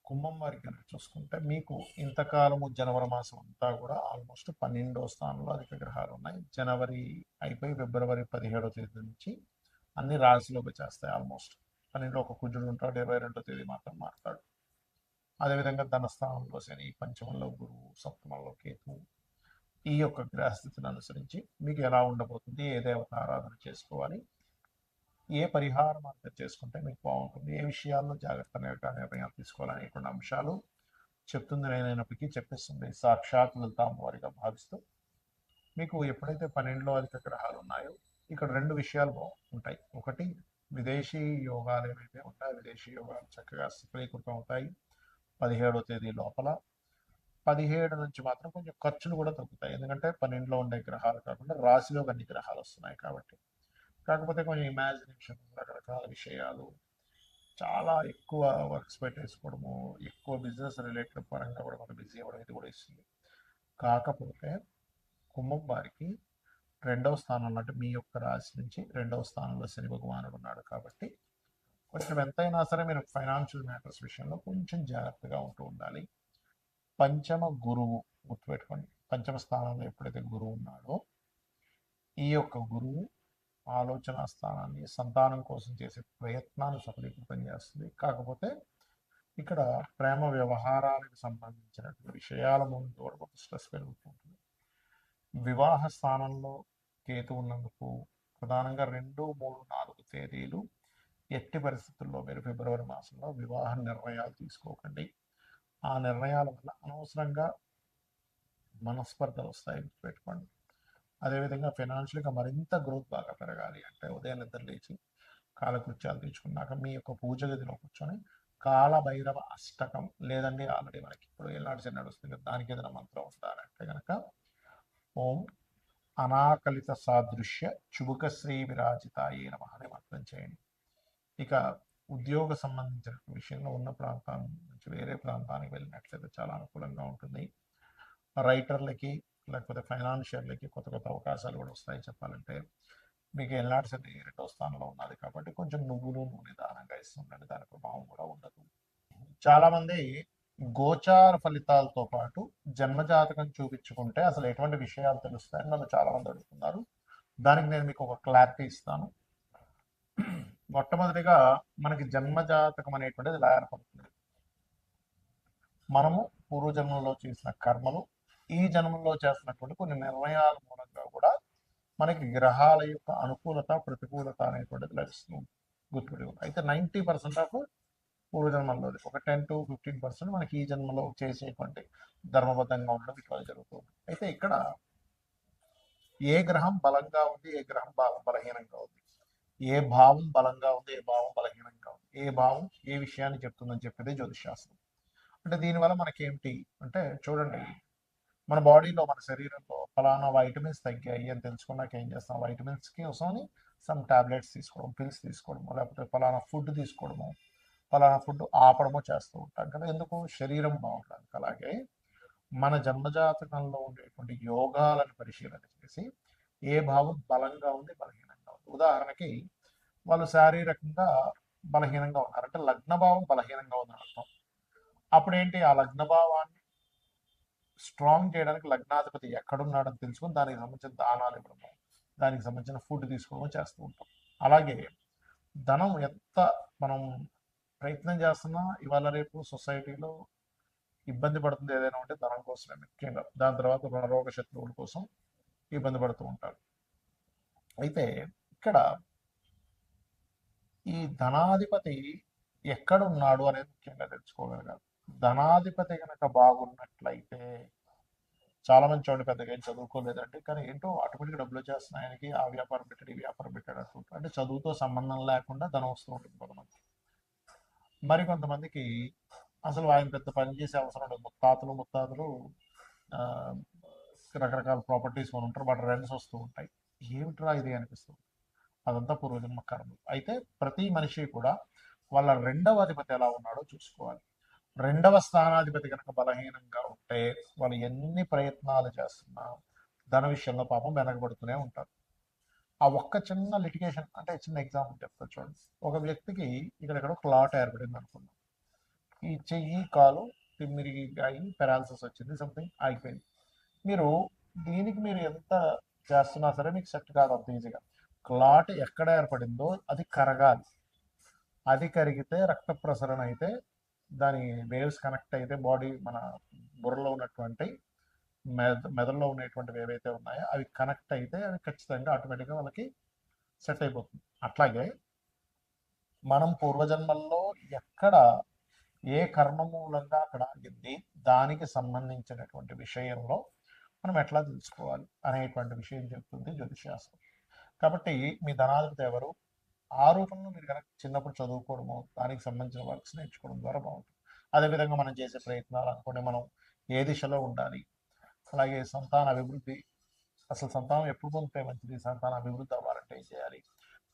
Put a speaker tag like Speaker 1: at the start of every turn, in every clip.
Speaker 1: కుంభం వారికి కనుక చూసుకుంటే మీకు ఇంతకాలము జనవరి మాసం అంతా కూడా ఆల్మోస్ట్ 12వ స్థానంలో అధిక గ్రహాలు ఉన్నాయి. జనవరి అయిపోయి ఫిబ్రవరి 17వ తేదీ నుంచి అన్ని రాశిలోకి చేస్తాయి. ఆల్మోస్ట్ 12లో ఒక కుజుడు ఉంటాడు, 22వ తేదీ మాత్రం మారుతాడు. అదేవిధంగా ధనస్థానంలో శని, పంచమంలో గురువు, సప్తమంలో కేతువు. ఈ యొక్క గ్రహస్థితిని అనుసరించి మీకు ఎలా ఉండబోతుంది, ఏ దేవత ఆరాధన చేసుకోవాలి, ఏ పరిహార మార్గం చేసుకుంటే మీకు బాగుంటుంది, ఏ విషయాల్లో జాగ్రత్త నిర్ణయాలు తీసుకోవాలనేటువంటి అంశాలు చెప్తుంది నేనైనప్పటికీ చెప్పిస్తుంది సాక్షాత్ లలిత అమ్మవారిగా భావిస్తూ. మీకు ఎప్పుడైతే 12లో అధిక గ్రహాలు ఉన్నాయో ఇక్కడ రెండు విషయాలు ఉంటాయి. ఒకటి, విదేశీ యోగాలు ఏవైతే ఉంటాయో విదేశీ యోగాలు చక్కగా సఫలీకృతం అవుతాయి 17వ తేదీ లోపల. 17 నుంచి మాత్రం కొంచెం ఖర్చులు కూడా తగ్గుతాయి, ఎందుకంటే 12లో ఉండే గ్రహాలు కాకుండా రాశిలో అన్ని గ్రహాలు వస్తున్నాయి కాబట్టి. కాకపోతే కొంచెం ఇమాజినేషన్, రకరకాల విషయాలు, చాలా ఎక్కువ వర్క్స్ పెట్టేసుకోవడము, ఎక్కువ బిజినెస్ రిలేటెడ్ పరంగా కూడా మనం బిజీ అవ్వడం ఇది కూడా ఇస్తుంది. కాకపోతే కుంభం వారికి 2వ స్థానంలో, అంటే మీ యొక్క రాశి నుంచి 2వ స్థానంలో శని భగవానుడు ఉన్నాడు కాబట్టి కొంచెం ఎంతైనా సరే మీరు ఫైనాన్షియల్ మ్యాటర్స్ విషయంలో కొంచెం జాగ్రత్తగా ఉంటూ ఉండాలి. పంచమ గురువు గుర్తుపెట్టుకోండి, పంచమ స్థానంలో ఎప్పుడైతే గురువు ఉన్నాడో ఈ యొక్క గురువు ఆలోచన స్థానాన్ని, సంతానం కోసం చేసే ప్రయత్నాన్ని సఫలీకృతం చేస్తుంది. కాకపోతే ఇక్కడ ప్రేమ వ్యవహారాలకు సంబంధించినటువంటి విషయాల ముందు కూడా కొంత స్ట్రెస్ పెరుగుతుంటుంది. వివాహ స్థానంలో కేతు ఉన్నందుకు ప్రధానంగా 2, 3, 4 తేదీలు ఎట్టి పరిస్థితుల్లో మీరు ఫిబ్రవరి మాసంలో వివాహ నిర్ణయాలు తీసుకోకండి. ఆ నిర్ణయాల వల్ల అనవసరంగా మనస్పర్ధలు వస్తాయి, పెట్టుకోండి. అదేవిధంగా ఫైనాన్షియల్గా మరింత గ్రోత్ బాగా పెరగాలి అంటే ఉదయం నిద్ర లేచి కాలకృత్యాలు తీర్చుకున్నాక మీ యొక్క పూజ గదిలో కూర్చొని కాలభైరవ అష్టకం, లేదండి ఆల్రెడీ మనకి ఇప్పుడు ఏలాంటి నడుస్తుంది కదా, దానికి ఏదైనా మంత్రం ఉంటారంటే కనుక ఓం అనాకలిత సాదృశ్య చుబుక శ్రీ విరాజితాయే నమః అనే మంత్రం చేయండి. ఇక ఉద్యోగ సంబంధించిన విషయంలో ఉన్న ప్రాంతం నుంచి వేరే ప్రాంతానికి వెళ్ళినట్లయితే చాలా అనుకూలంగా ఉంటుంది. రైటర్లకి లేకపోతే ఫైనాన్షియర్లకి కొత్త కొత్త అవకాశాలు కూడా వస్తాయి. చెప్పాలంటే మీకు ఎల్నాటి శని 2వ స్థానంలో ఉన్నది కాబట్టి కొంచెం నువ్వులు నూనె దానంగా ఇస్తుండండి, దాని ప్రభావం కూడా ఉండదు. చాలామంది గోచార ఫలితాలతో పాటు జన్మజాతకం చూపించుకుంటే అసలు ఎటువంటి విషయాలు తెలుస్తాయని నన్ను చాలామంది అడుగుతున్నారు. దానికి నేను మీకు ఒక క్లారిటీ ఇస్తాను. మొట్టమొదటిగా మనకి జన్మజాతకం అనేటువంటిది ఎలా ఏర్పడుతుంది, మనము పూర్వజన్మలో చేసిన కర్మలు, ఈ జన్మలో చేస్తున్నటువంటి కొన్ని నిర్ణయాల మూలంగా కూడా మనకి గ్రహాల యొక్క అనుకూలత ప్రతికూలత అనేటువంటిది లభిస్తుంది. గుర్తుపెట్టుకోండి. అయితే 90% ఆఫ్ పూర్వజన్మలో, ఒక 10 to 15% మనకి ఈ జన్మలో చేసేటువంటి ధర్మబద్ధంగా ఉండడం ఇట్లా జరుగుతుంది. అయితే ఇక్కడ ఏ గ్రహం బలంగా ఉంది, ఏ గ్రహం బలహీనంగా ఉంది, ఏ భావం బలంగా ఉంది, ఏ భావం బలహీనంగా ఉంది, ఏ భావం ఏ విషయాన్ని చెప్తుందని చెప్పేది జ్యోతిషాస్త్రం. అంటే దీనివల్ల మనకేమిటి అంటే చూడండి, మన బాడీలో, మన శరీరంలో ఫలానా వైటమిన్స్ తగ్గాయి అని తెలుసుకున్నాక ఏం చేస్తాం, వైటమిన్స్కి కోసమని సమ్ టాబ్లెట్స్ తీసుకోవడం, పిల్స్ తీసుకోవడము, లేకపోతే ఫలానా ఫుడ్ తీసుకోవడము, ఫలానా ఫుడ్ ఆపడము చేస్తూ ఉంటాం కదా, ఎందుకు, శరీరం బాగుండడానికి. అలాగే మన జన్మజాతకంలో ఉండేటువంటి యోగాలను పరిశీలన చేసి ఏ భావం బలంగా ఉంది, బలహీనంగా ఉంది. ఉదాహరణకి వాళ్ళు శారీరకంగా బలహీనంగా ఉన్నారు అంటే లగ్నభావం బలహీనంగా ఉందని అర్థం. అప్పుడేంటి, ఆ లగ్నభావాన్ని స్ట్రాంగ్ చేయడానికి లగ్నాధిపతి ఎక్కడున్నాడని తెలుసుకొని దానికి సంబంధించిన దానాలు ఇవ్వడము, దానికి సంబంధించిన ఫుడ్ తీసుకోవడం చేస్తూ ఉంటాం. అలాగే ధనం ఎంత మనం ప్రయత్నం చేస్తున్నా ఇవాళ రేపు సొసైటీలో ఇబ్బంది పడుతుంది ఏదైనా ఉంటే ధనం కోసమే ముఖ్యంగా. దాని తర్వాత రుణరోగ శత్రువుల కోసం ఇబ్బంది పడుతూ ఉంటారు. అయితే ఇక్కడ ఈ ధనాధిపతి ఎక్కడున్నాడు అనేది ముఖ్యంగా తెలుసుకోగలగాలి. ధనాధిపతి కనుక బాగున్నట్లయితే, చాలా మంది చూడండి పెద్దగా ఏం చదువుకోలేదండి కానీ ఏంటో ఆటోమేటిక్గా డబ్బులు వచ్చేస్తున్నాయి ఆయనకి, ఆ వ్యాపారం పెట్టాడు ఈ వ్యాపారం పెట్టాడు అంటుంటారు. అంటే చదువుతో సంబంధం లేకుండా ధనం వస్తూ ఉంటుంది కొంతమంది. మరి కొంతమందికి అసలు ఆయన పెద్ద పని చేసే అవసరం ఉండదు. ముత్తాతలు ఆ, రకరకాల ప్రాపర్టీస్ కొని ఉంటారు, వాటి రెంట్స్ వస్తూ ఉంటాయి. ఏమిట్రా ఇది అనిపిస్తుంది. అదంతా పూర్వజన్మ కర్మలు. అయితే ప్రతి మనిషి కూడా వాళ్ళ 2వ అధిపతి ఎలా ఉన్నాడో చూసుకోవాలి. 2వ స్థానాధిపతి కనుక బలహీనంగా ఉంటే వాళ్ళు ఎన్ని ప్రయత్నాలు చేస్తున్నా ధన విషయంలో పాపం వెనకబడుతూనే ఉంటారు. ఆ ఒక్క చిన్న లిటిగేషన్, అంటే చిన్న ఎగ్జాంపుల్ చెప్తా చూడండి. ఒక వ్యక్తికి ఇక్కడెక్కడ ప్లాట్ ఏర్పడింది అనుకుందాం. ఈ చెయ్యి కాలు తిమ్మిరి అయి పెరాలసిస్ వచ్చింది, సంథింగ్ అయిపోయింది. మీరు దీనికి మీరు ఎంత చేస్తున్నా సరే మీకు సెట్ కాదు అంత ఈజీగా. క్లాట్ ఎక్కడ ఏర్పడిందో అది కరగాలి. అది కరిగితే రక్త ప్రసరణ అయితే దాని వేవ్స్ కనెక్ట్ అయితే బాడీ మన బుర్రలో ఉన్నటువంటి మెదడులో ఉన్నటువంటివి ఏవైతే ఉన్నాయో అవి కనెక్ట్ అయితే అవి ఖచ్చితంగా ఆటోమేటిక్గా వాళ్ళకి సెట్ అయిపోతుంది. అట్లాగే మనం పూర్వజన్మల్లో ఎక్కడ ఏ కర్మ మూలంగా అక్కడ ఆగింది, దానికి సంబంధించినటువంటి విషయంలో మనం ఎట్లా తెలుసుకోవాలి అనేటువంటి విషయం చెప్తుంది జ్యోతిషాస్త్రం. కాబట్టి మీ ధనాధిపతి ఎవరు, ఆ రూపంలో మీరు కనుక చిన్నప్పుడు చదువుకోవడము, దానికి సంబంధించిన వర్క్స్ నేర్చుకోవడం ద్వారా బాగుంటుంది. అదేవిధంగా మనం చేసే ప్రయత్నాలు అనుకోండి, మనం ఏ దిశలో ఉండాలి, అలాగే సంతాన అభివృద్ధి, అసలు సంతానం ఎప్పుడు పొందితే మంచిది, సంతాన అభివృద్ధి అవ్వాలంటే ఏం చేయాలి,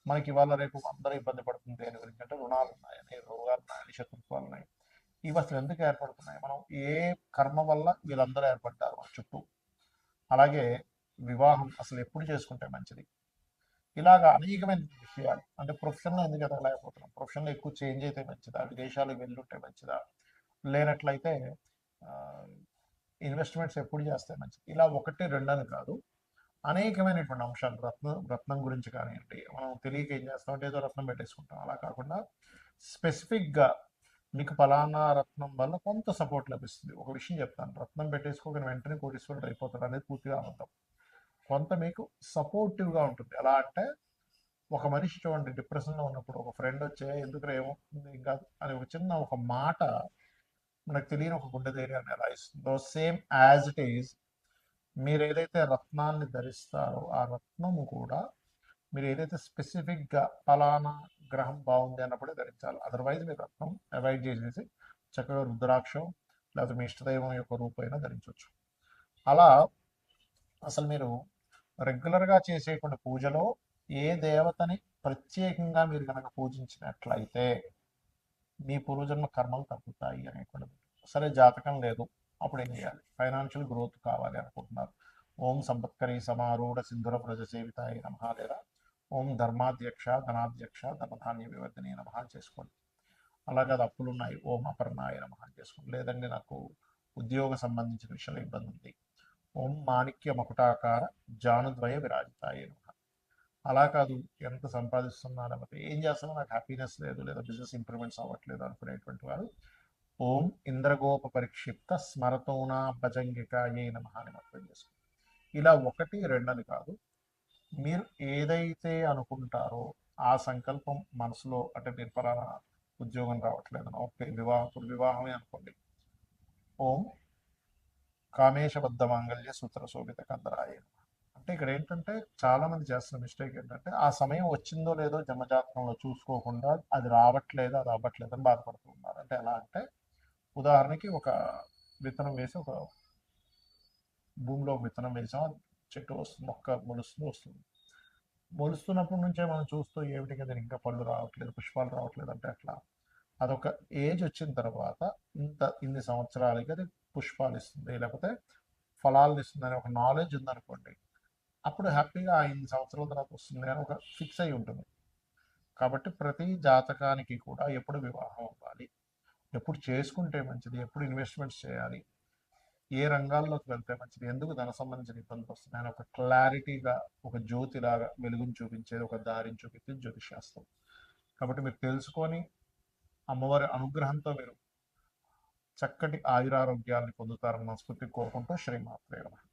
Speaker 1: మనకి ఇవాళ రేపు అందరూ ఇబ్బంది పడుతుంది దేని గురించి అంటే రుణాలు ఉన్నాయని, రోగాలు ఉన్నాయని, శత్రుత్వాలు ఉన్నాయి. ఇవి అసలు ఎందుకు ఏర్పడుతున్నాయి, మనం ఏ కర్మ వల్ల వీళ్ళందరూ ఏర్పడ్డారు మన చుట్టూ, అలాగే వివాహం అసలు ఎప్పుడు చేసుకుంటే మంచిది, ఇలాగా అనేకమైన విషయాలు. అంటే ప్రొఫెషన్లో ఎందుకు ఎదగలేకపోతున్నాం, ప్రొఫెషన్లో ఎక్కువ చేంజ్ అయితే మంచిదా, విదేశాలకు వెళ్ళుంటే మంచిదా, లేనట్లయితే ఇన్వెస్ట్మెంట్స్ ఎప్పుడు చేస్తే మంచిది, ఇలా ఒకటి రెండని కాదు, అనేకమైనటువంటి అంశాలు. రత్నం గురించి కానివ్వండి, మనం తెలియక ఏం చేస్తామంటే ఏదో రత్నం పెట్టేసుకుంటాం. అలా కాకుండా స్పెసిఫిక్గా మీకు ఫలానా రత్నం వల్ల కొంత సపోర్ట్ లభిస్తుంది. ఒక విషయం చెప్తాను, రత్నం పెట్టేసుకోగానే వెంటనే కోటీశ్వరుడు అయిపోతాడు అనేది పూర్తిగా అబద్ధం. కొంత మీకు సపోర్టివ్గా ఉంటుంది. ఎలా అంటే ఒక మనిషి చూడండి, డిప్రెషన్లో ఉన్నప్పుడు ఒక ఫ్రెండ్ వచ్చే ఎందుకు ఏమవుతుంది ఇంకా అని ఒక చిన్న ఒక మాట మనకు తెలియని ఒక గుండె ధైర్యాన్ని ఎలా ఇస్తుందో, సేమ్ యాజ్ ఇట్ ఈజ్ మీరు ఏదైతే రత్నాన్ని ధరిస్తారో ఆ రత్నము కూడా మీరు ఏదైతే స్పెసిఫిక్గా ఫలానా గ్రహం బాగుంది అన్నప్పుడే ధరించాలి. అదర్వైజ్ మీరు రత్నం అవాయిడ్ చేసేసి చక్కగా రుద్రాక్షం లేకపోతే మీ ఇష్టదైవం యొక్క రూపైనా ధరించవచ్చు. అలా అసలు మీరు రెగ్యులర్గా చేసేటువంటి పూజలో ఏ దేవతని ప్రత్యేకంగా మీరు కనుక పూజించినట్లయితే మీ పూర్వజన్మ కర్మలు తగ్గుతాయి అనేటువంటిది. సరే జాతకం లేదు, అప్పుడు ఏం చేయాలి, ఫైనాన్షియల్ గ్రోత్ కావాలి అనుకుంటున్నారు, ఓం సంపత్కరి సమారూఢ సింధుర ప్రజ సేవితాయి నమః, లేదా ఓం ధర్మాధ్యక్ష ధనాధ్యక్ష ధనధాన్య వివర్ధని నమః చేసుకోండి. అలాగే అది అప్పులు ఉన్నాయి, ఓం అపర్ణాయ నమః చేసుకోండి. లేదండి నాకు ఉద్యోగ సంబంధించిన విషయంలో ఇబ్బంది ఉంది, ఓం మాణిక్య మకుటాకార జానుద్వయ విరాజితాయ నమః. అలా కాదు, ఎంత సంపాదిస్తున్నా లేకపోతే ఏం చేస్తున్నా నాకు హ్యాపీనెస్ లేదు, లేదా బిజినెస్ ఇంప్రూవ్మెంట్స్ అవ్వట్లేదు అనుకునేటువంటి వారు ఓం ఇంద్రగోప పరిక్షిప్త స్మరతోనా భజంగికాయే నమః అని అర్థం చేసుకోండి. ఇలా ఒకటి రెండని కాదు, మీరు ఏదైతే అనుకుంటారో ఆ సంకల్పం మనసులో, అంటే మీరు పలానా ఉద్యోగం రావట్లేదు, ఓకే వివాహమే అనుకోండి, ఓం కామేశబద్ధ మాంగళ్య సూత్ర శోభిత కందరాయ. అంటే ఇక్కడ ఏంటంటే చాలా మంది చేస్తున్న మిస్టేక్ ఏంటంటే ఆ సమయం వచ్చిందో లేదో జన్మజాతకంలో చూసుకోకుండా అది రావట్లేదు అది అవ్వట్లేదు అని బాధపడుతూ ఉన్నారు. అంటే ఎలా అంటే ఉదాహరణకి ఒక విత్తనం వేసి ఒక భూమిలో ఒక విత్తనం వేసాం, చెట్టు వస్తుంది, మొక్క మొలుస్తుంది వస్తుంది. మొలుస్తున్నప్పటి నుంచే మనం చూస్తూ ఏమిటి కదా ఇంకా పళ్ళు రావట్లేదు పుష్పాలు రావట్లేదు అంటే అట్లా అదొక ఏజ్ వచ్చిన తర్వాత ఇన్ని సంవత్సరాలకి అది పుష్పాలు ఇస్తుంది లేకపోతే ఫలాలు ఇస్తుంది అని ఒక నాలెడ్జ్ ఉందనుకోండి, అప్పుడు హ్యాపీగా ఆ ఇన్ని సంవత్సరాల తర్వాత వస్తుంది అని ఒక ఫిక్స్ అయి ఉంటుంది. కాబట్టి ప్రతి జాతకానికి కూడా ఎప్పుడు వివాహం అవ్వాలి, ఎప్పుడు చేసుకుంటే మంచిది, ఎప్పుడు ఇన్వెస్ట్మెంట్స్ చేయాలి, ఏ రంగాల్లోకి వెళ్తే మంచిది, ఎందుకు ధన సంబంధించిన ఇబ్బందులు వస్తున్నాయని ఒక క్లారిటీగా ఒక జ్యోతిలాగా వెలుగుని చూపించేది, ఒక దారిని చూపించేది జ్యోతిషాస్త్రం. కాబట్టి మీరు తెలుసుకొని అమ్మవారి అనుగ్రహంతో మీరు చక్కటి ఆయురారోగ్యాన్ని పొందుతారని మనస్ఫూర్తి కోరుకుంటూ శ్రీమాత్రే నమః.